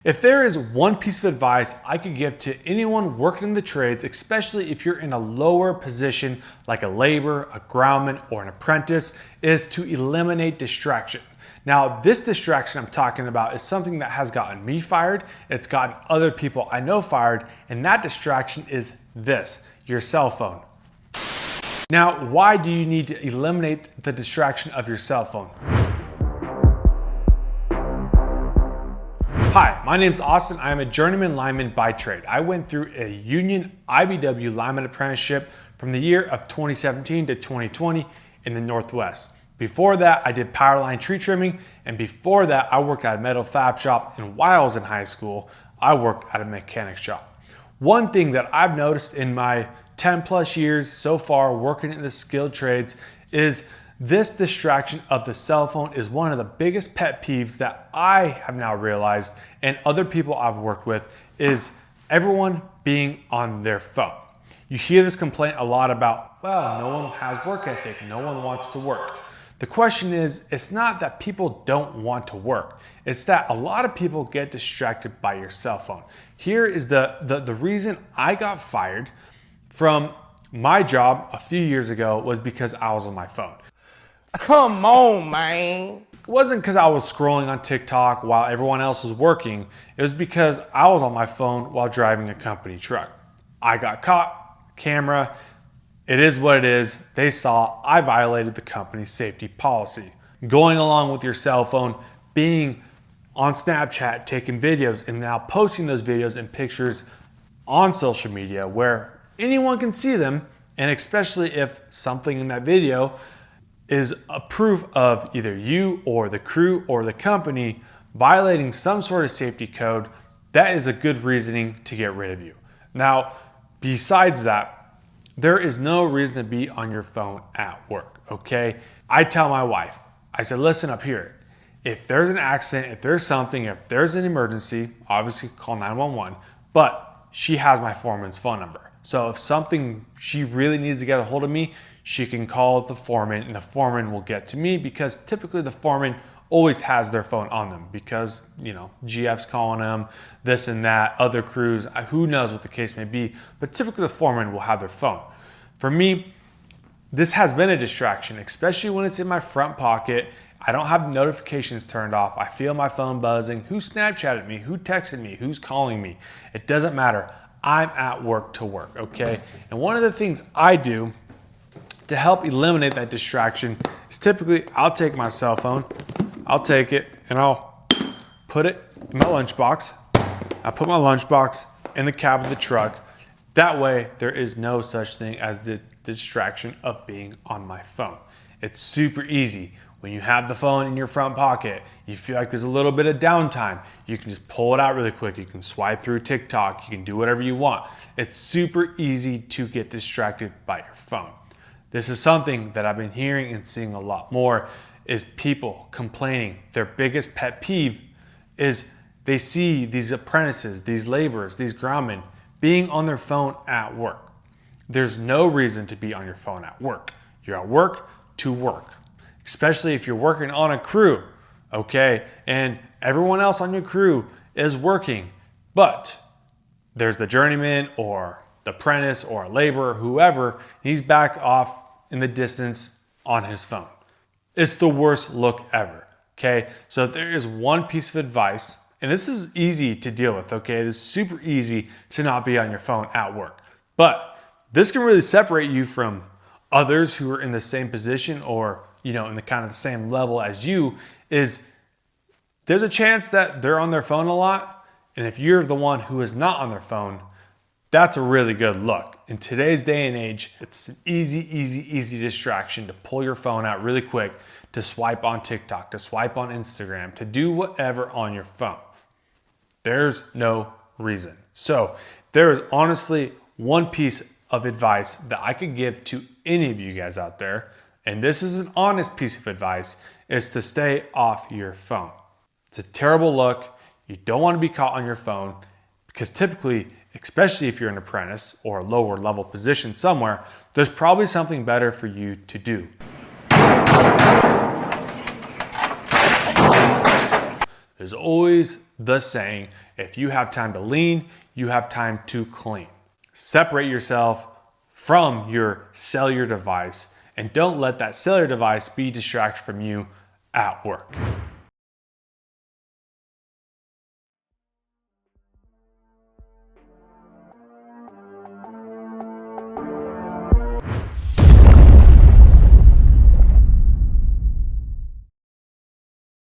If there is one piece of advice I could give to anyone working in the trades, especially if you're in a lower position like a laborer, a groundman, or an apprentice, is to eliminate distraction. Now, this distraction I'm talking about is something that has gotten me fired, it's gotten other people I know fired, and that distraction is this, your cell phone. Now, why do you need to eliminate the distraction of your cell phone? Hi, my name's Austin. I am a journeyman lineman by trade. I went through a union IBW lineman apprenticeship from the year of 2017 to 2020 in the Northwest. Before that, I did power line tree trimming, and before that, I worked at a metal fab shop, and while I was in high school, I worked at a mechanic shop. One thing that I've noticed in my 10 plus years so far working in the skilled trades is this distraction of the cell phone is one of the biggest pet peeves that I have now realized, and other people I've worked with, is everyone being on their phone. You hear this complaint a lot about, well, no one has work ethic, no one wants to work. The question is, it's not that people don't want to work. It's that a lot of people get distracted by your cell phone. Here is the reason I got fired from my job a few years ago was because I was on my phone. Come on, man. It wasn't because I was scrolling on TikTok while everyone else was working. It was because I was on my phone while driving a company truck. I got caught, camera. It is what it is. They saw I violated the company's safety policy. Going along with your cell phone, being on Snapchat, taking videos, and now posting those videos and pictures on social media where anyone can see them, and especially if something in that video is a proof of either you or the crew or the company violating some sort of safety code, that is a good reasoning to get rid of you. Now, besides that, there is no reason to be on your phone at work, okay? I tell my wife, I said, listen up here. If there's an accident, if there's something, if there's an emergency, obviously call 911, but she has my foreman's phone number. So if something she really needs to get a hold of me, she can call the foreman and the foreman will get to me, because typically the foreman always has their phone on them because, you know, GF's calling them, this and that, other crews, who knows what the case may be, but typically the foreman will have their phone. For me, this has been a distraction, especially when it's in my front pocket. I don't have notifications turned off. I feel my phone buzzing. Who Snapchatted me? Who texted me? Who's calling me? It doesn't matter. I'm at work to work, okay? And one of the things I do to help eliminate that distraction is typically I'll take my cell phone, I'll take it and I'll put it in my lunchbox. I put my lunchbox in the cab of the truck. That way there is no such thing as the distraction of being on my phone. It's super easy. When you have the phone in your front pocket, you feel like there's a little bit of downtime, you can just pull it out really quick. You can swipe through TikTok, you can do whatever you want. It's super easy to get distracted by your phone. This is something that I've been hearing and seeing a lot more, is people complaining. Their biggest pet peeve is they see these apprentices, these laborers, these groundmen being on their phone at work. There's no reason to be on your phone at work. You're at work to work, especially if you're working on a crew, okay? And everyone else on your crew is working, but there's the journeyman or the apprentice or a laborer, whoever, he's back off in the distance on his phone. It's the worst look ever, okay? So if there is one piece of advice, and this is easy to deal with, okay? This is super easy to not be on your phone at work, but this can really separate you from others who are in the same position or, you know, in the kind of the same level as you, is there's a chance that they're on their phone a lot, and if you're the one who is not on their phone, that's a really good look. In today's day and age, it's an easy distraction to pull your phone out really quick, to swipe on TikTok, to swipe on Instagram, to do whatever on your phone. There's no reason. So there is honestly one piece of advice that I could give to any of you guys out there, and this is an honest piece of advice, is to stay off your phone. It's a terrible look. You don't want to be caught on your phone, because typically, especially if you're an apprentice or a lower level position somewhere, there's probably something better for you to do. There's always the saying, If you have time to lean, you have time to clean. Separate yourself from your cellular device and don't let that cellular device be a distraction from you at work.